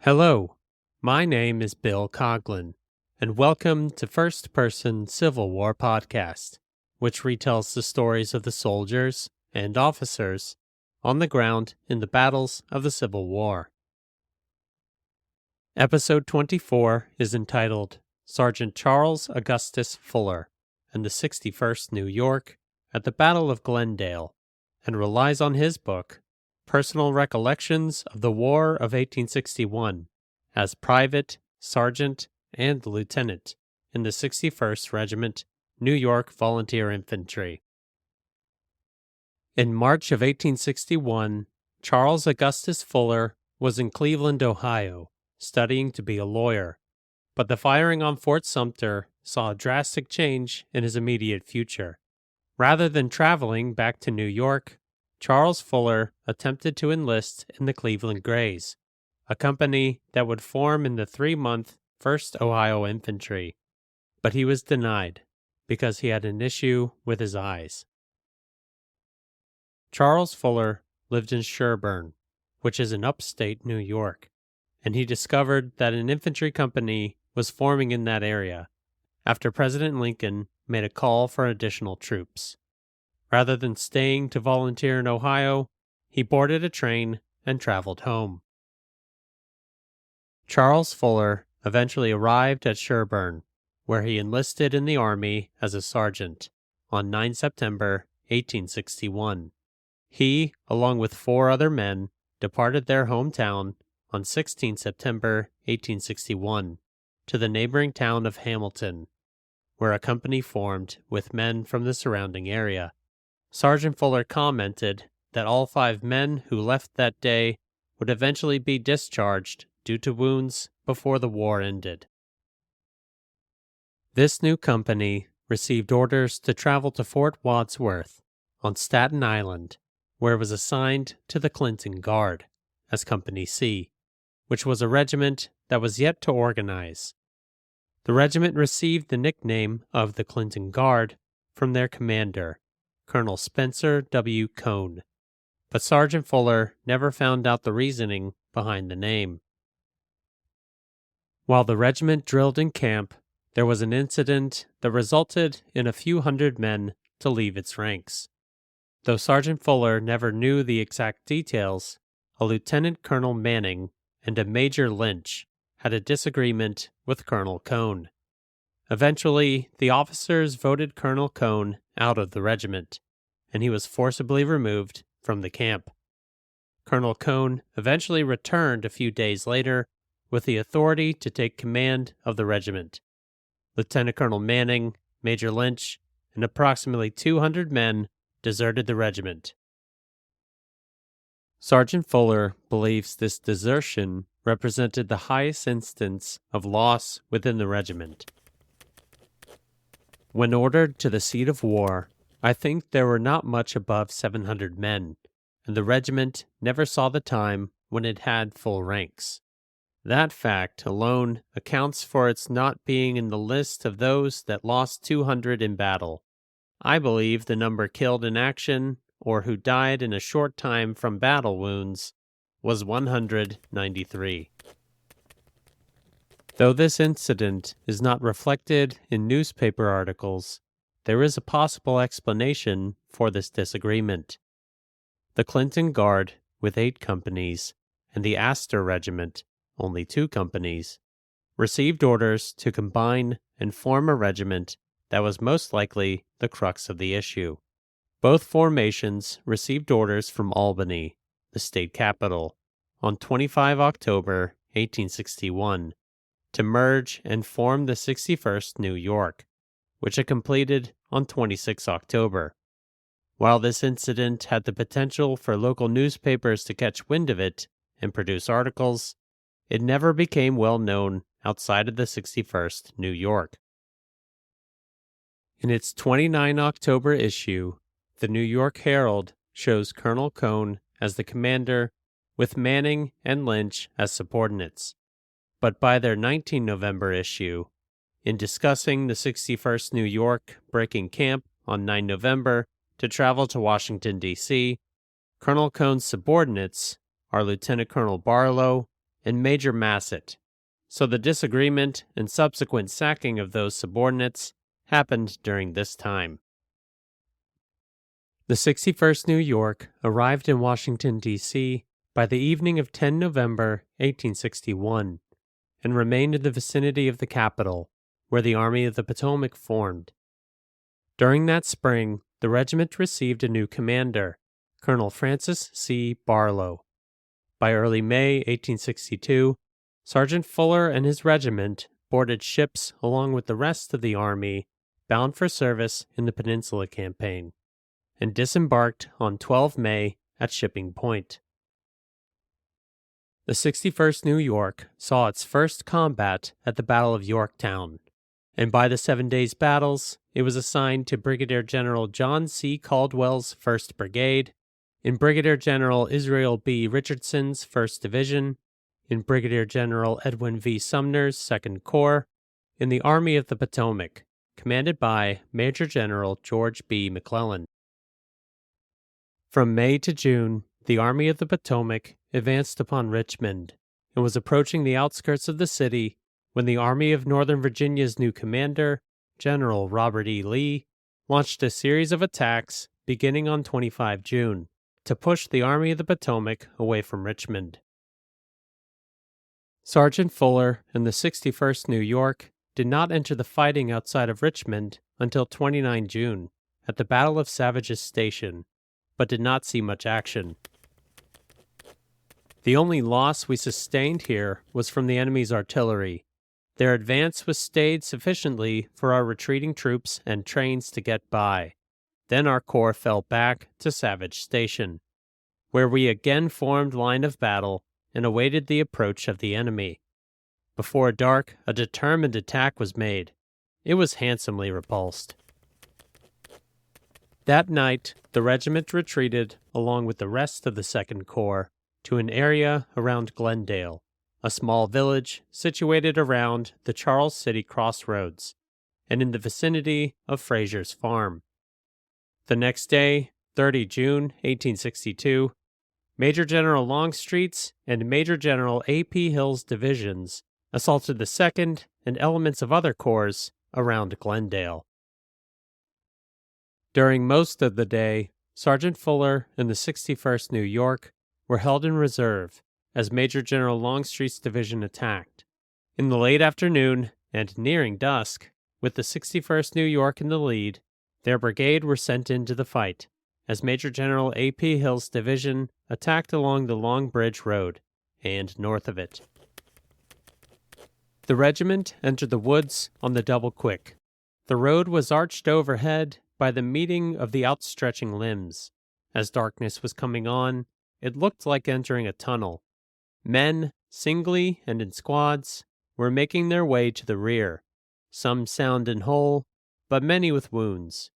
Hello, my name is Bill Coughlin, and welcome to First Person Civil War Podcast, which retells the stories of the soldiers and officers on the ground in the battles of the Civil War. Episode 24 is entitled Sergeant Charles Augustus Fuller and the 61st New York at the Battle of Glendale, and relies on his book, Personal Recollections of the War of 1861, as private, sergeant, and lieutenant in the 61st Regiment, New York Volunteer Infantry. In March of 1861, Charles Augustus Fuller was in Cleveland, Ohio, studying to be a lawyer, but the firing on Fort Sumter saw a drastic change in his immediate future. Rather than traveling back to New York, Charles Fuller attempted to enlist in the Cleveland Greys, a company that would form in the 3-month 1st Ohio Infantry, but he was denied because he had an issue with his eyes. Charles Fuller lived in Sherburne, which is in upstate New York, and he discovered that an infantry company was forming in that area after President Lincoln made a call for additional troops. Rather than staying to volunteer in Ohio, he boarded a train and traveled home. Charles Fuller eventually arrived at Sherburne, where he enlisted in the Army as a sergeant on 9 September 1861. He, along with 4 other men, departed their hometown on 16 September 1861 to the neighboring town of Hamilton, where a company formed with men from the surrounding area. Sergeant Fuller commented that all 5 men who left that day would eventually be discharged due to wounds before the war ended. This new company received orders to travel to Fort Wadsworth on Staten Island, where it was assigned to the Clinton Guard as Company C, which was a regiment that was yet to organize. The regiment received the nickname of the Clinton Guard from their commander, Colonel Spencer W. Cone, but Sergeant Fuller never found out the reasoning behind the name. While the regiment drilled in camp, there was an incident that resulted in a few hundred men to leave its ranks. Though Sergeant Fuller never knew the exact details, a Lieutenant Colonel Manning and a Major Lynch had a disagreement with Colonel Cone. Eventually, the officers voted Colonel Cone out of the regiment, and he was forcibly removed from the camp. Colonel Cone eventually returned a few days later with the authority to take command of the regiment. Lieutenant Colonel Manning, Major Lynch, and approximately 200 men deserted the regiment. Sergeant Fuller believes this desertion represented the highest instance of loss within the regiment. When ordered to the seat of war, I think there were not much above 700 men, and the regiment never saw the time when it had full ranks. That fact alone accounts for its not being in the list of those that lost 200 in battle. I believe the number killed in action, or who died in a short time from battle wounds, was 193. Though this incident is not reflected in newspaper articles, there is a possible explanation for this disagreement. The Clinton Guard, with 8 companies, and the Astor Regiment, only 2 companies, received orders to combine and form a regiment that was most likely the crux of the issue. Both formations received orders from Albany, the state capital, on 25 October 1861, to merge and form the 61st New York, which it completed on 26 October. While this incident had the potential for local newspapers to catch wind of it and produce articles, it never became well known outside of the 61st New York. In its 29 October issue, the New York Herald shows Colonel Cone as the commander, with Manning and Lynch as subordinates. But by their 19 November issue, in discussing the 61st New York breaking camp on 9 November to travel to Washington, D.C., Colonel Cone's subordinates are Lieutenant Colonel Barlow and Major Massett, so the disagreement and subsequent sacking of those subordinates happened during this time. The 61st New York arrived in Washington, D.C. by the evening of 10 November 1861 and remained in the vicinity of the capital, where the Army of the Potomac formed. During that spring, the regiment received a new commander, Colonel Francis C. Barlow. By early May 1862, Sergeant Fuller and his regiment boarded ships along with the rest of the army bound for service in the Peninsula Campaign, and disembarked on 12 May at Shipping Point. The 61st New York saw its first combat at the Battle of Yorktown, and by the 7 days' battles, it was assigned to Brigadier General John C. Caldwell's 1st Brigade, in Brigadier General Israel B. Richardson's 1st Division, in Brigadier General Edwin V. Sumner's 2nd Corps, in the Army of the Potomac, commanded by Major General George B. McClellan. From May to June, the Army of the Potomac advanced upon Richmond and was approaching the outskirts of the city when the Army of Northern Virginia's new commander, General Robert E. Lee, launched a series of attacks beginning on 25 June to push the Army of the Potomac away from Richmond. Sergeant Fuller and the 61st New York did not enter the fighting outside of Richmond until 29 June at the Battle of Savage's Station, but did not see much action. The only loss we sustained here was from the enemy's artillery. Their advance was stayed sufficiently for our retreating troops and trains to get by. Then our corps fell back to Savage Station, where we again formed line of battle and awaited the approach of the enemy. Before dark, a determined attack was made. It was handsomely repulsed. That night, the regiment retreated along with the rest of the 2nd Corps to an area around Glendale, a small village situated around the Charles City crossroads and in the vicinity of Frazier's Farm. The next day, 30 June 1862, Major General Longstreet's and Major General A.P. Hill's divisions assaulted the 2nd and elements of other corps around Glendale. During most of the day, Sergeant Fuller and the 61st New York were held in reserve as Major General Longstreet's division attacked. In the late afternoon and nearing dusk, with the 61st New York in the lead, their brigade were sent into the fight as Major General A.P. Hill's division attacked along the Long Bridge Road and north of it. The regiment entered the woods on the Double Quick. The road was arched overhead by the meeting of the outstretching limbs. As darkness was coming on, it looked like entering a tunnel. Men, singly and in squads, were making their way to the rear, some sound and whole, but many with wounds.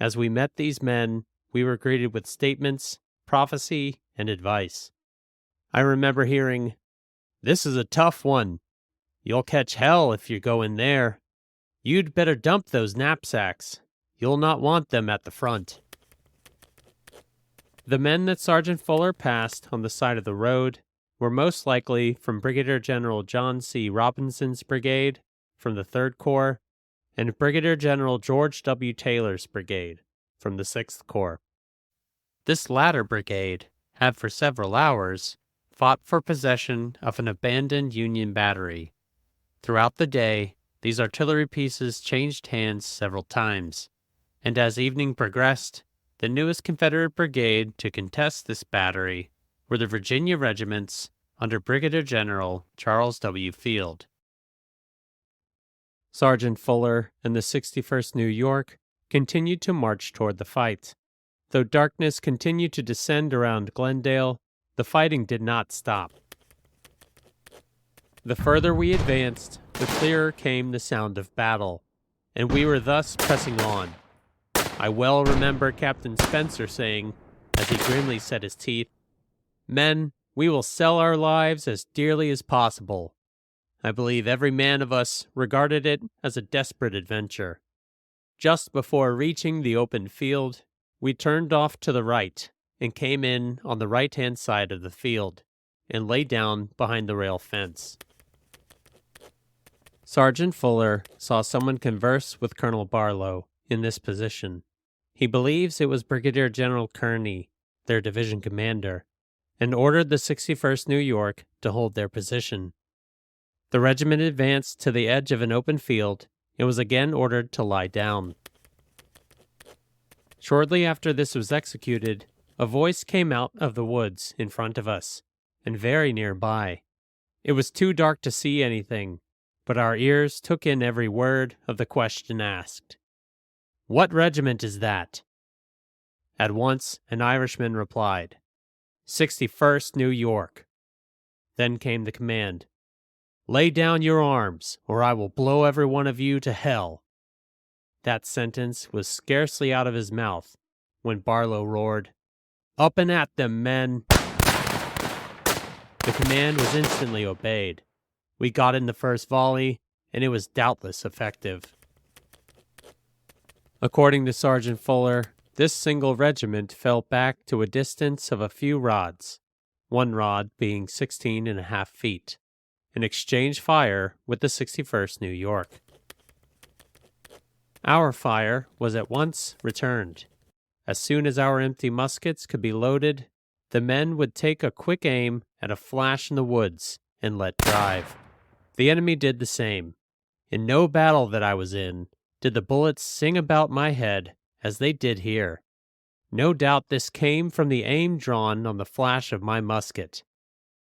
As we met these men, we were greeted with statements, prophecy, and advice. I remember hearing, "This is a tough one. You'll catch hell if you go in there. You'd better dump those knapsacks. You'll not want them at the front." The men that Sergeant Fuller passed on the side of the road were most likely from Brigadier General John C. Robinson's brigade from the 3rd Corps and Brigadier General George W. Taylor's brigade from the 6th Corps. This latter brigade had for several hours fought for possession of an abandoned Union battery. Throughout the day, these artillery pieces changed hands several times, and as evening progressed, the newest Confederate brigade to contest this battery were the Virginia regiments under Brigadier General Charles W. Field. Sergeant Fuller and the 61st New York continued to march toward the fight. Though darkness continued to descend around Glendale, the fighting did not stop. The further we advanced, the clearer came the sound of battle, and we were thus pressing on. I well remember Captain Spencer saying, as he grimly set his teeth, "Men, we will sell our lives as dearly as possible." I believe every man of us regarded it as a desperate adventure. Just before reaching the open field, we turned off to the right and came in on the right-hand side of the field. and lay down behind the rail fence. Sergeant Fuller saw someone converse with Colonel Barlow in this position. He believes it was Brigadier General Kearney, their division commander, and ordered the 61st New York to hold their position. The regiment advanced to the edge of an open field and was again ordered to lie down. Shortly after this was executed, a voice came out of the woods in front of us, and very nearby. It was too dark to see anything, but our ears took in every word of the question asked. "What regiment is that?" At once an Irishman replied, 61st New York. Then came the command, "Lay down your arms, or I will blow every one of you to hell." That sentence was scarcely out of his mouth when Barlow roared, "Up and at them, men!" The command was instantly obeyed. We got in the first volley, and it was doubtless effective. According to Sergeant Fuller, this single regiment fell back to a distance of a few rods, one rod being 16.5 feet, and exchanged fire with the 61st New York. Our fire was at once returned. As soon as our empty muskets could be loaded, the men would take a quick aim at a flash in the woods and let drive. The enemy did the same. In no battle that I was in did the bullets sing about my head as they did here. No doubt this came from the aim drawn on the flash of my musket.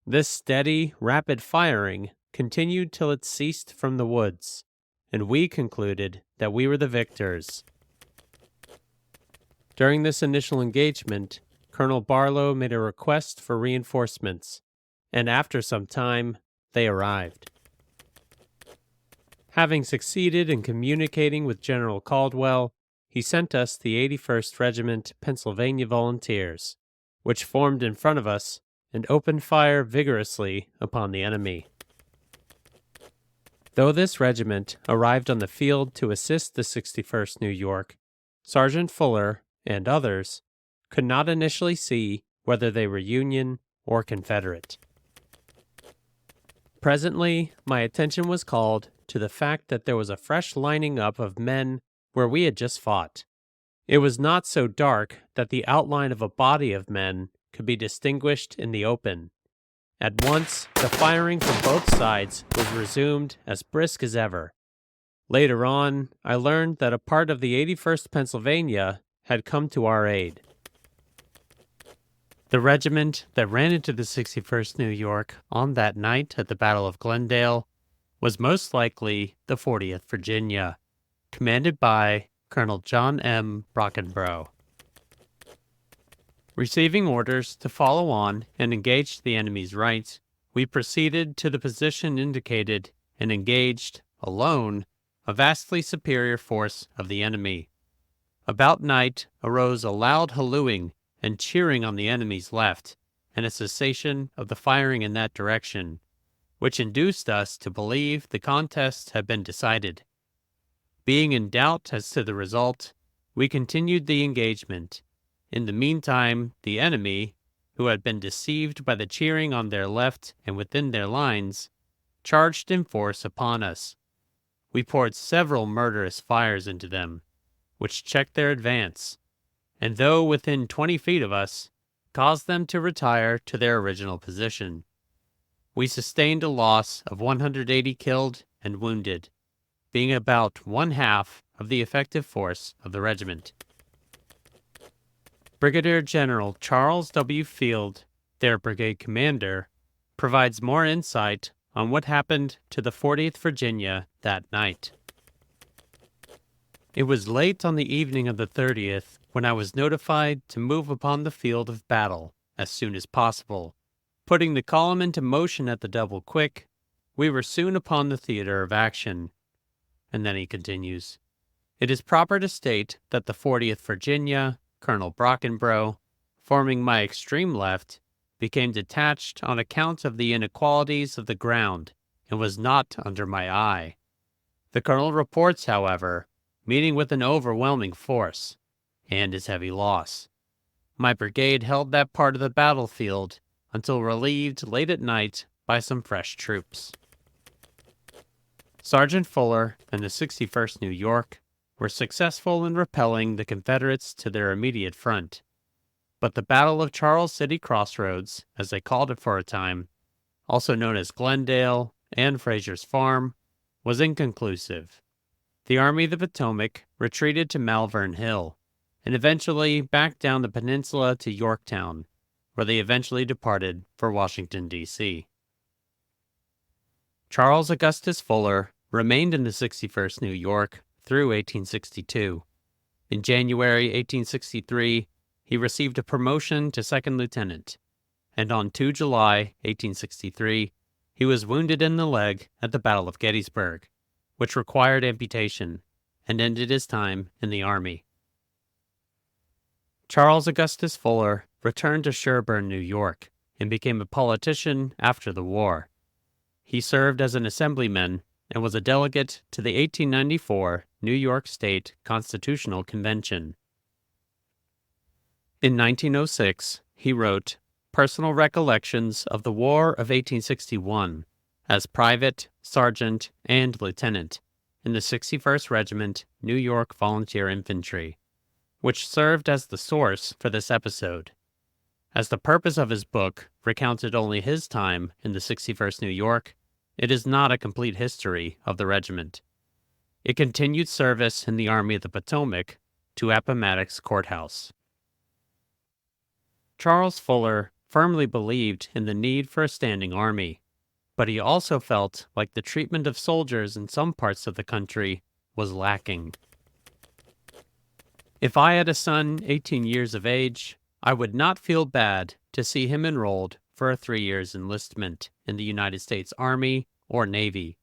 This steady, rapid firing continued till it ceased from the woods, and we concluded that we were the victors. During this initial engagement, Colonel Barlow made a request for reinforcements, and after some time, they arrived. Having succeeded in communicating with General Caldwell, he sent us the 81st Regiment Pennsylvania Volunteers, which formed in front of us and opened fire vigorously upon the enemy. Though this regiment arrived on the field to assist the 61st New York, Sergeant Fuller and others could not initially see whether they were Union or Confederate. Presently, my attention was called to the fact that there was a fresh lining up of men where we had just fought. It was not so dark that the outline of a body of men could be distinguished in the open. At once, the firing from both sides was resumed as brisk as ever. Later on, I learned that a part of the 81st Pennsylvania had come to our aid. The regiment that ran into the 61st New York on that night at the Battle of Glendale was most likely the 40th Virginia, commanded by Colonel John M. Brockenbrough. Receiving orders to follow on and engage the enemy's right, we proceeded to the position indicated and engaged, alone, a vastly superior force of the enemy. About night arose a loud hallooing and cheering on the enemy's left, and a cessation of the firing in that direction, which induced us to believe the contest had been decided. Being in doubt as to the result, we continued the engagement. In the meantime, the enemy, who had been deceived by the cheering on their left and within their lines, charged in force upon us. We poured several murderous fires into them, which checked their advance, and though within 20 feet of us, caused them to retire to their original position. We sustained a loss of 180 killed and wounded, being about one-half of the effective force of the regiment. Brigadier General Charles W. Field, their brigade commander, provides more insight on what happened to the 40th Virginia that night. It was late on the evening of the 30th when I was notified to move upon the field of battle as soon as possible. Putting the column into motion at the double quick, we were soon upon the theater of action. And then he continues, "It is proper to state that the 40th Virginia, Colonel Brockenbrough, forming my extreme left, became detached on account of the inequalities of the ground and was not under my eye. The colonel reports, however, meeting with an overwhelming force and his heavy loss. My brigade held that part of the battlefield until relieved late at night by some fresh troops. Sergeant Fuller and the 61st New York were successful in repelling the Confederates to their immediate front, but the Battle of Charles City Crossroads, as they called it for a time, also known as Glendale and Frazier's Farm, was inconclusive. The Army of the Potomac retreated to Malvern Hill, and eventually back down the peninsula to Yorktown, where they eventually departed for Washington, D.C. Charles Augustus Fuller remained in the 61st New York through 1862. In January 1863, he received a promotion to second lieutenant, and on 2 July 1863, he was wounded in the leg at the Battle of Gettysburg, which required amputation and ended his time in the Army. Charles Augustus Fuller returned to Sherburne, New York, and became a politician after the war. He served as an assemblyman and was a delegate to the 1894 New York State Constitutional Convention. In 1906, he wrote Personal Recollections of the War of 1861 as private, sergeant, and lieutenant in the 61st Regiment, New York Volunteer Infantry, which served as the source for this episode. As the purpose of his book recounted only his time in the 61st New York, it is not a complete history of the regiment. It continued service in the Army of the Potomac to Appomattox Courthouse. Charles Fuller firmly believed in the need for a standing army, but he also felt like the treatment of soldiers in some parts of the country was lacking. If I had a son 18 years of age, I would not feel bad to see him enrolled for a 3 years enlistment in the United States Army or Navy.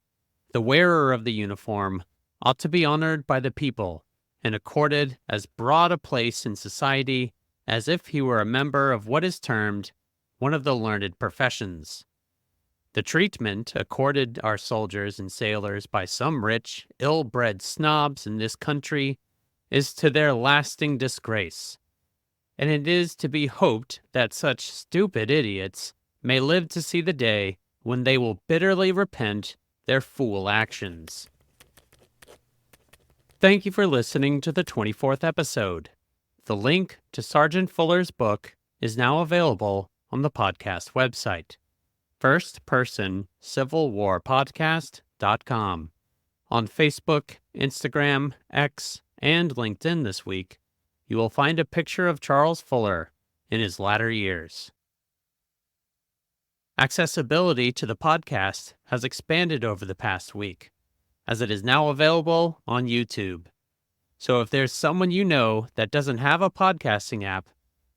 The wearer of the uniform ought to be honored by the people and accorded as broad a place in society as if he were a member of what is termed one of the learned professions. The treatment accorded our soldiers and sailors by some rich, ill-bred snobs in this country is to their lasting disgrace, and it is to be hoped that such stupid idiots may live to see the day when they will bitterly repent their fool actions. Thank you for listening to the 24th episode. The link to Sergeant Fuller's book is now available on the podcast website, firstpersoncivilwarpodcast.com. On Facebook, Instagram, X, and LinkedIn this week, you will find a picture of Charles Fuller in his latter years. Accessibility to the podcast has expanded over the past week, as it is now available on YouTube. So if there's someone you know that doesn't have a podcasting app,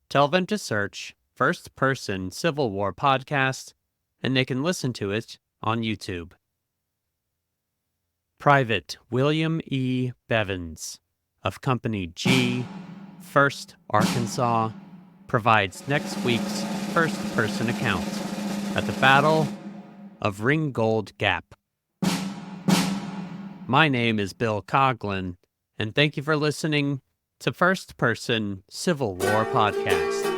tell them to search First Person Civil War Podcast, and they can listen to it on YouTube. Private William E. Bevins of Company G, 1st Arkansas, provides next week's first-person account at the Battle of Ringgold Gap. My name is Bill Coughlin, and thank you for listening to First Person Civil War Podcast.